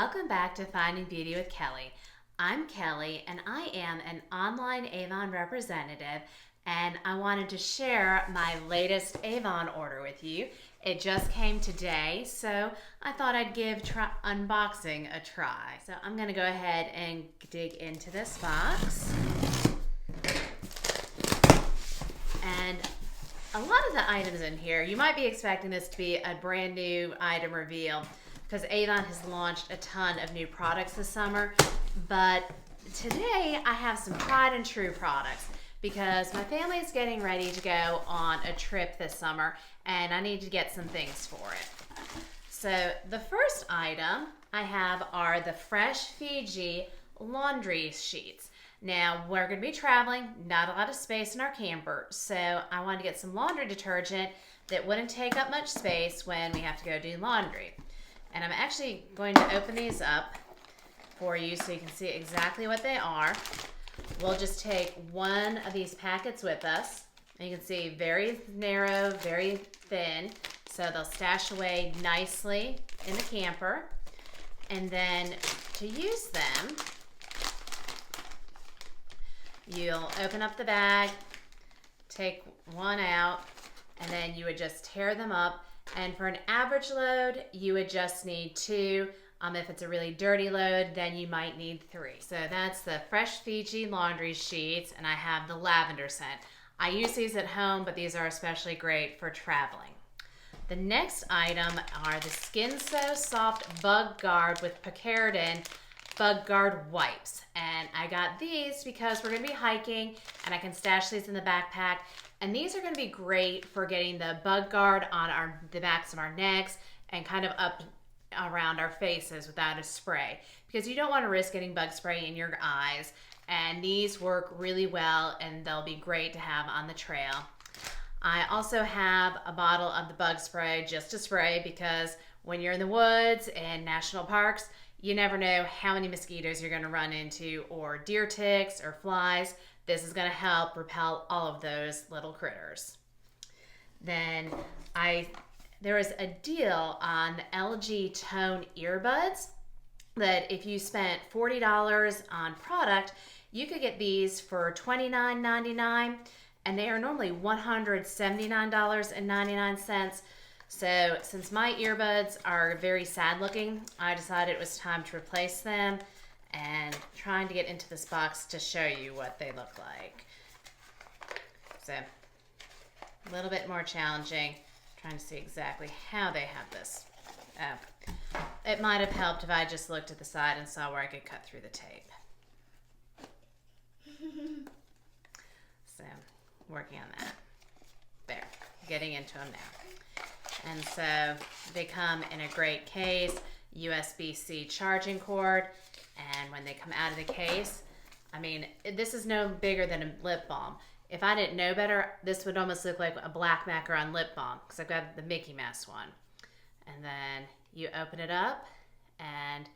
Welcome back to Finding Beauty with Kelly. I'm Kelly and I am an online Avon representative, and I wanted to share my latest Avon order with you. It just came today, so I thought I'd give unboxing a try. So I'm going to go ahead and dig into this box. And a lot of the items in here, you might be expecting this to be a brand new item reveal because Avon has launched a ton of new products this summer. But today I have some tried and true products because my family is getting ready to go on a trip this summer and I need to get some things for it. So the first item I have are the Fresh Fiji laundry sheets. Now, we're going to be traveling, not a lot of space in our camper, so I wanted to get some laundry detergent that wouldn't take up much space when we have to go do laundry. And I'm actually going to open these up for you so you can see exactly what they are. We'll just take one of these packets with us. And you can see very narrow, very thin, so they'll stash away nicely in the camper. And then to use them, you'll open up the bag, take one out, and then you would just tear them up. And for an average load, you would just need 2. If it's a really dirty load, then you might need 3. So that's the Fresh Fiji laundry sheets, and I have the lavender scent. I use these at home, but these are especially great for traveling. The next item are the Skin So Soft Bug Guard with Picaridin Bug Guard wipes, and I got these because we're going to be hiking and I can stash these in the backpack, and these are going to be great for getting the bug guard on the backs of our necks and kind of up around our faces without a spray, because you don't want to risk getting bug spray in your eyes, and these work really well and they'll be great to have on the trail. I also have a bottle of the bug spray just to spray, because when you're in the woods and national parks, you never know how many mosquitoes you're going to run into, or deer ticks or flies. This is going to help repel all of those little critters. Then there was a deal on the LG Tone earbuds that if you spent $40 on product, you could get these for $29.99, and they are normally $179.99. So since my earbuds are very sad looking, I decided it was time to replace them, and trying to get into this box to show you what they look like. So a little bit more challenging, trying to see exactly how they have this. It might have helped if I just looked at the side and saw where I could cut through the tape. So working on that. There, getting into them now. And so they come in a great case, USB-C charging cord, and when they come out of the case, this is no bigger than a lip balm. If I didn't know better, this would almost look like a black macaron lip balm, because I've got the Mickey Mouse one. And then you open it up, and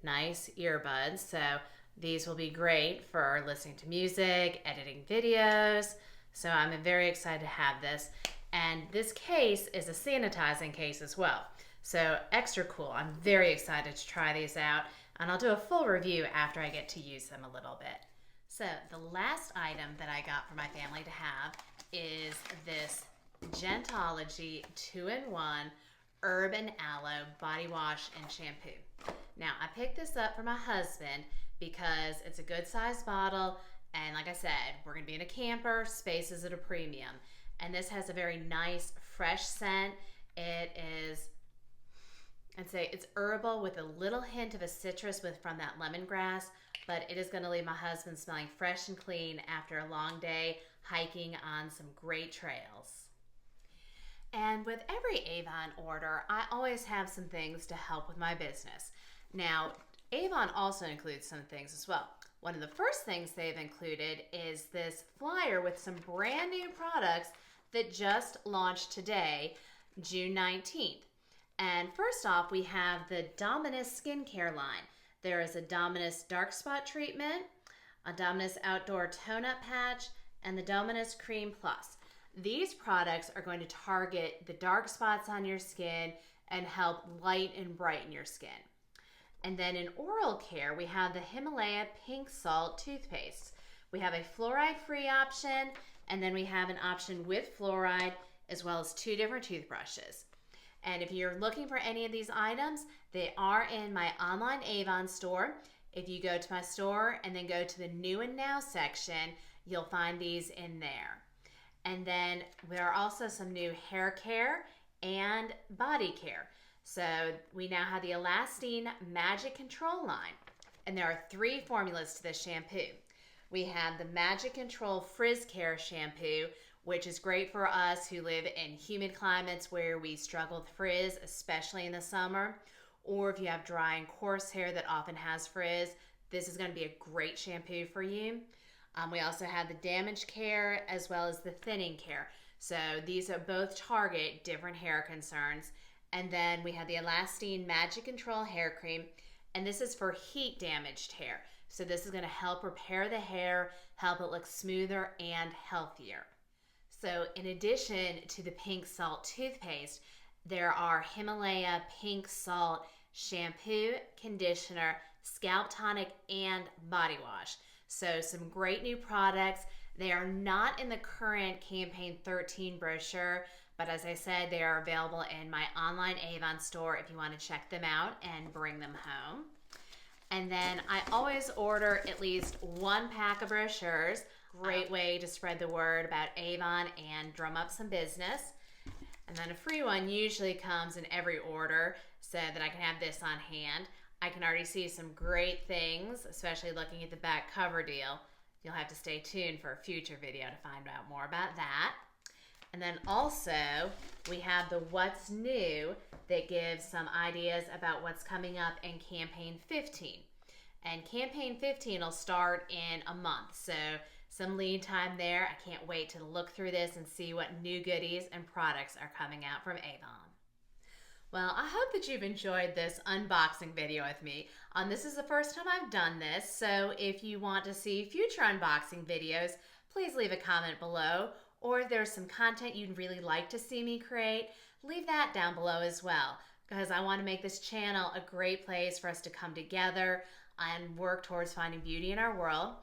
nice earbuds. So these will be great for listening to music, editing videos. So I'm very excited to have this. And this case is a sanitizing case as well. So extra cool. I'm very excited to try these out, and I'll do a full review after I get to use them a little bit. So the last item that I got for my family to have is this Gentology 2-in-1 Herb and Aloe body wash and shampoo. Now, I picked this up for my husband because it's a good sized bottle, and like I said, we're going to be in a camper, space is at a premium. And this has a very nice, fresh scent. It's herbal with a little hint of a citrus from that lemongrass, but it is going to leave my husband smelling fresh and clean after a long day hiking on some great trails. And with every Avon order, I always have some things to help with my business. Now, Avon also includes some things as well. One of the first things they've included is this flyer with some brand new products that just launched today, June 19th. And first off, we have the Dominus skincare line. There is a Dominus dark spot treatment, a Dominus outdoor tone-up patch, and the Dominus Cream Plus. These products are going to target the dark spots on your skin and help light and brighten your skin. And then in oral care, we have the Himalaya Pink Salt toothpaste. We have a fluoride-free option, and then we have an option with fluoride, as well as 2 different toothbrushes. And if you're looking for any of these items, they are in my online Avon store. If you go to my store and then go to the New and Now section, you'll find these in there. And then there are also some new hair care and body care. So we now have the Elastine Magic Control line, and there are 3 formulas to this shampoo. We have the Magic Control Frizz Care shampoo, which is great for us who live in humid climates where we struggle with frizz, especially in the summer. Or if you have dry and coarse hair that often has frizz, this is going to be a great shampoo for you. We also have the Damage Care as well as the Thinning Care. So these are both target different hair concerns. And then we have the Elastine Magic Control Hair Cream, and this is for heat damaged hair. So this is going to help repair the hair, help it look smoother and healthier. So in addition to the pink salt toothpaste, there are Himalaya Pink Salt shampoo, conditioner, scalp tonic, and body wash. So some great new products. They are not in the current Campaign 13 brochure, but as I said, they are available in my online Avon store if you want to check them out and bring them home. And then I always order at least 1 pack of brochures. Great way to spread the word about Avon and drum up some business. And then a free one usually comes in every order so that I can have this on hand. I can already see some great things, especially looking at the back cover deal. You'll have to stay tuned for a future video to find out more about that. And then also, we have the What's New that gives some ideas about what's coming up in Campaign 15. And Campaign 15 will start in a month, so some lead time there. I can't wait to look through this and see what new goodies and products are coming out from Avon. Well, I hope that you've enjoyed this unboxing video with me. This is the first time I've done this, so if you want to see future unboxing videos, please leave a comment below. Or if there's some content you'd really like to see me create, leave that down below as well, because I want to make this channel a great place for us to come together and work towards finding beauty in our world.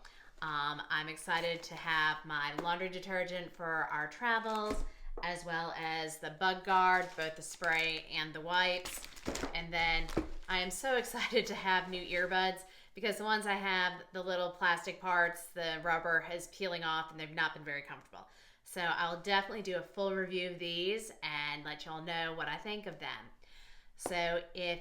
I'm excited to have my laundry detergent for our travels, as well as the Bug Guard, both the spray and the wipes. And then I am so excited to have new earbuds, because the ones I have, the little plastic parts, the rubber is peeling off and they've not been very comfortable. So I'll definitely do a full review of these and let y'all know what I think of them. So if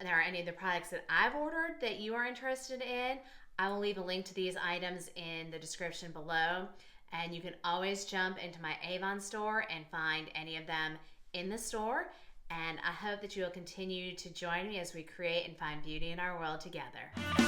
there are any of the products that I've ordered that you are interested in, I will leave a link to these items in the description below. And you can always jump into my Avon store and find any of them in the store. And I hope that you will continue to join me as we create and find beauty in our world together.